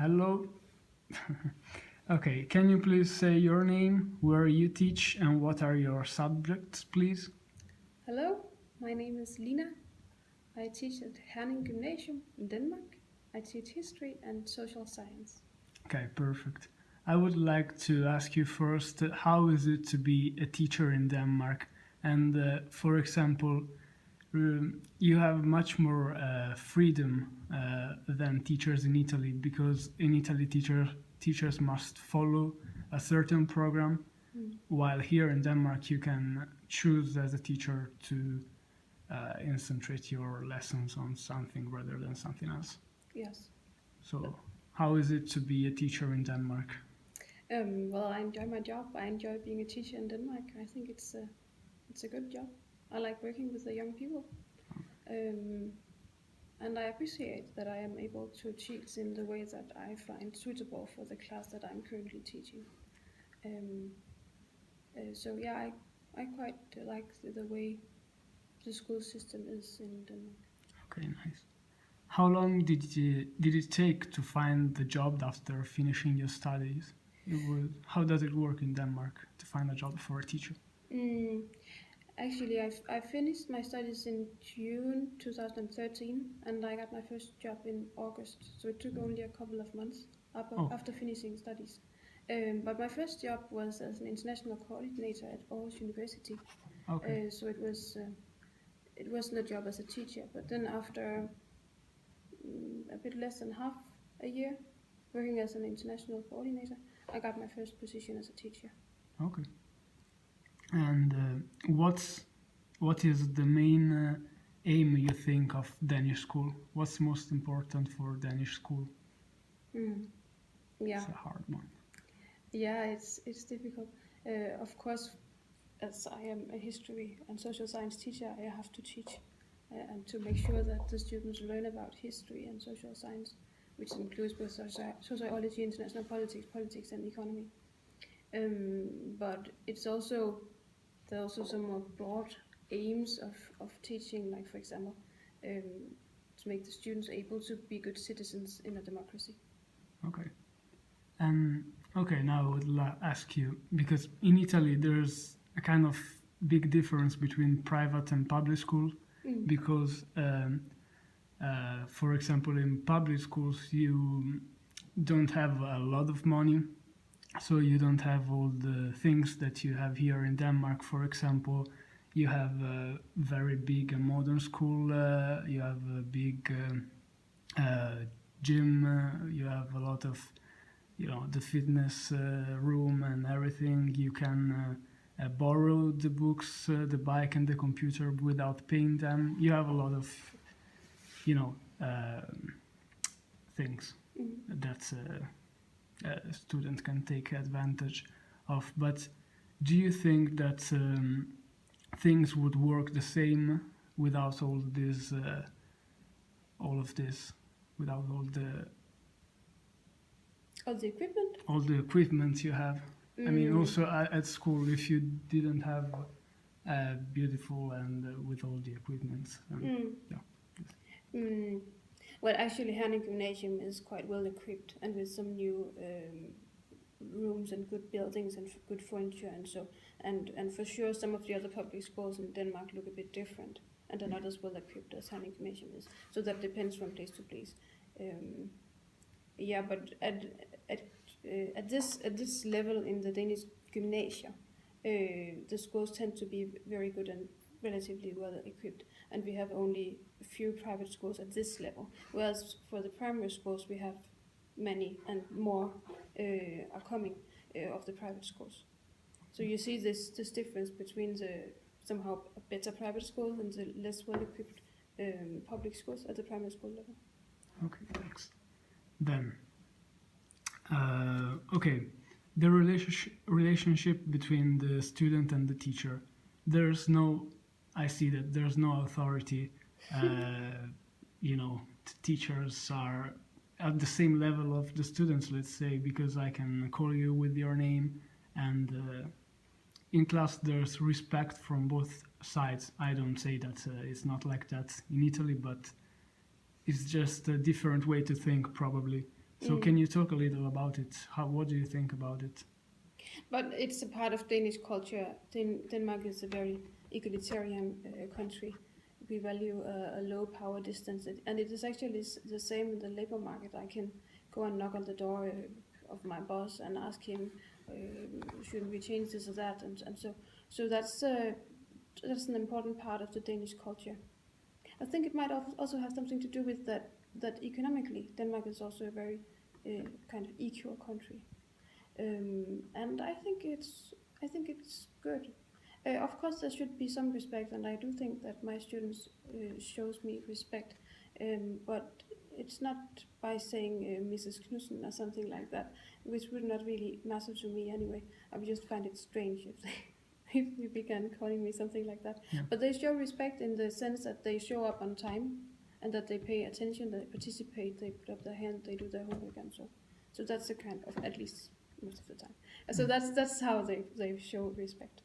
Hello. Okay, can you please say your name, where you teach, and what are your subjects, please? Hello, my name is Lina. I teach at Herning Gymnasium in Denmark. I teach history and social science. Okay, perfect. I would like to ask you first, how is it to be a teacher in Denmark? And for example, you have much more freedom than teachers in Italy, because in Italy teachers must follow a certain program, while here in Denmark you can choose as a teacher to concentrate your lessons on something rather than something else. Yes. So how is it to be a teacher in Denmark? Well, I enjoy my job. I enjoy being a teacher in Denmark. I think it's a good job. I like working with the young people. And I appreciate that I am able to teach in the way that I find suitable for the class that I'm currently teaching. So yeah, I quite like the way the school system is in Denmark. Okay, nice. How long did it take to find the job after finishing your studies? How does it work in Denmark to find a job for a teacher? Actually, I finished my studies in June 2013, and I got my first job in August. So it took only a couple of months after finishing studies. But my first job was as an international coordinator at Aarhus University. Okay. So it wasn't a job as a teacher. But then after a bit less than half a year working as an international coordinator, I got my first position as a teacher. Okay. And what is the main aim you think of Danish school? What's most important for Danish school? Yeah. It's a hard one. Yeah, it's difficult. Of course, as I am a history and social science teacher, I have to teach and to make sure that the students learn about history and social science, which includes both sociology, international politics, and economy. But there are also some more broad aims of teaching, like for example, to make the students able to be good citizens in a democracy. Okay. Okay, now I would ask you, because in Italy there's a kind of big difference between private and public schools, because for example, in public schools you don't have a lot of money, so you don't have all the things that you have here in Denmark. For example, you have a very big and modern school, you have a big gym, you have a lot of, the fitness room and everything. You can borrow the books, the bike and the computer without paying them. You have a lot of, things that a student can take advantage of. But do you think that things would work the same without all of this, without all the equipment you have? I mean, also at school, if you didn't have beautiful and with all the equipment. Well, actually, Herning Gymnasium is quite well equipped and with some new rooms and good buildings and good furniture and so. And for sure, some of the other public schools in Denmark look a bit different and are not as well equipped as Herning Gymnasium is. So that depends from place to place. Yeah, but at this level in the Danish gymnasia, the schools tend to be very good and relatively well equipped, and we have only a few private schools at this level. Whereas for the primary schools, we have many and more are coming of the private schools. So you see this difference between the somehow better private schools and the less well equipped public schools at the primary school level. Okay, thanks. Then, okay, the relationship between the student and the teacher. I see that there's no authority. Teachers are at the same level of the students, let's say, because I can call you with your name, and in class there's respect from both sides. I don't say that it's not like that in Italy, but it's just a different way to think, probably. So can you talk a little about it? What do you think about it? But it's a part of Danish culture. Denmark is a very egalitarian country. We value a low power distance, and it is actually the same in the labor market. I can go and knock on the door of my boss and ask him, shouldn't we change this or that, and so that's an important part of the Danish culture. I think it might also have something to do with that economically Denmark is also a very kind of equal country, and I think it's good. Of course, there should be some respect, and I do think that my students shows me respect, but it's not by saying Mrs. Knudsen or something like that, which would not really matter to me anyway. I would just find it strange if they if you began calling me something like that. Yeah. But they show respect in the sense that they show up on time and that they pay attention, they participate, they put up their hand, they do their homework, and so that's a kind of, at least most of the time. So that's how they show respect.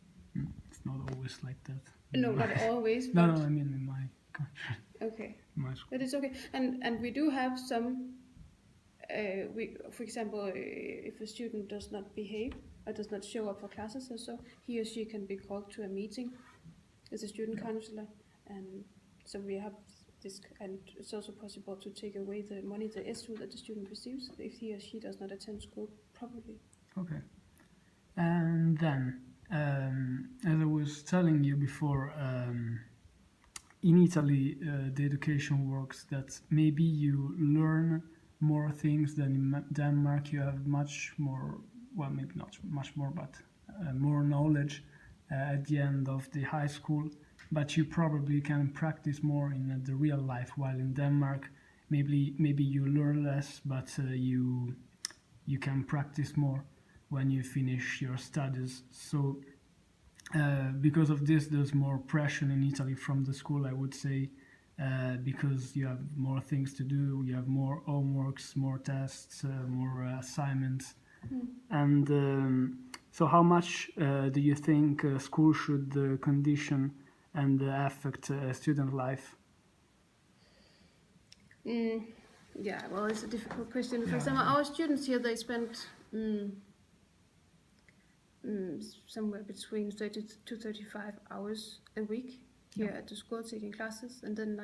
It's not always like that. No, not always. No, I mean in my country. Okay. My school. But it's okay. And we do have some, for example, if a student does not behave or does not show up for classes or so, he or she can be called to a meeting as a student counselor. And so we have this, and it's also possible to take away the money, the SU that the student receives, if he or she does not attend school properly. Okay. And then, as I was telling you before, in Italy, the education works that maybe you learn more things than in Denmark. You have much more, well, maybe not much more, but more knowledge at the end of the high school. But you probably can practice more in the real life. While in Denmark, maybe you learn less, but you can practice more when you finish your studies. So because of this, there's more pressure in Italy from the school, I would say, because you have more things to do, you have more homeworks, more tests, more assignments. And so how much do you think school should condition and affect student life? Yeah, well, it's a difficult question. For example, our students here, they spend somewhere between 30 to 35 hours a week here at the school taking classes, and then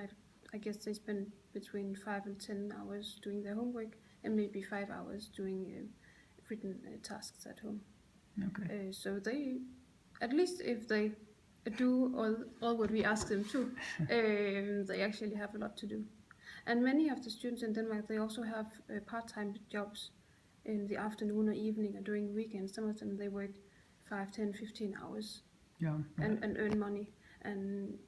I guess they spend between 5 and 10 hours doing their homework, and maybe 5 hours doing written tasks at home. Okay. So they, at least if they do all what we ask them to, they actually have a lot to do. And many of the students in Denmark, they also have part-time jobs in the afternoon or evening or during weekends. Some of them, they work 5, 10, 15 hours and earn money. And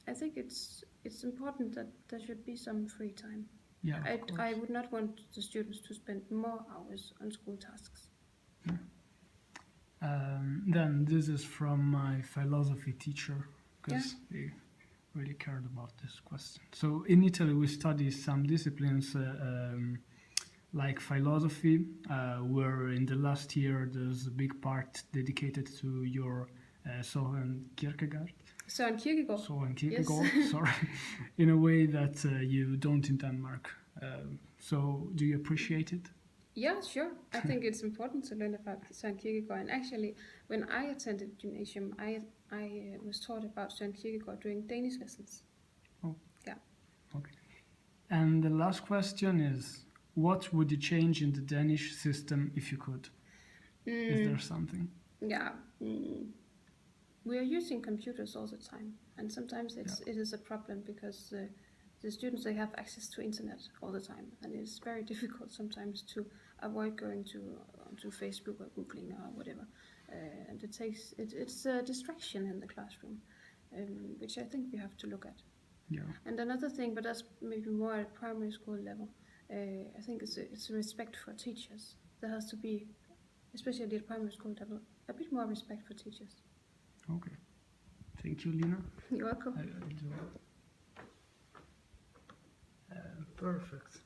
I think it's important that there should be some free time. Yeah, I would not want the students to spend more hours on school tasks. Yeah. Then this is from my philosophy teacher, because they really cared about this question. So in Italy we study some disciplines like philosophy, where in the last year there's a big part dedicated to your Søren Kierkegaard. Søren Kierkegaard, yes. Sorry, in a way that you don't in Denmark. So do you appreciate it? Yeah, sure. I think it's important to learn about Søren Kierkegaard. And actually, when I attended gymnasium, I was taught about Søren Kierkegaard during Danish lessons. Oh. Yeah. Okay. And the last question is, what would you change in the Danish system if you could? Is there something? Yeah. We are using computers all the time, and sometimes it is a problem because the students, they have access to internet all the time, and it's very difficult sometimes to avoid going to Facebook or Googling or whatever, and it's a distraction in the classroom, which I think we have to look at. Yeah. And another thing, but that's maybe more at primary school level, I think it's a respect for teachers. There has to be, especially at primary school level, a bit more respect for teachers. Okay. Thank you, Lina. You're welcome. I enjoyed it. Perfect.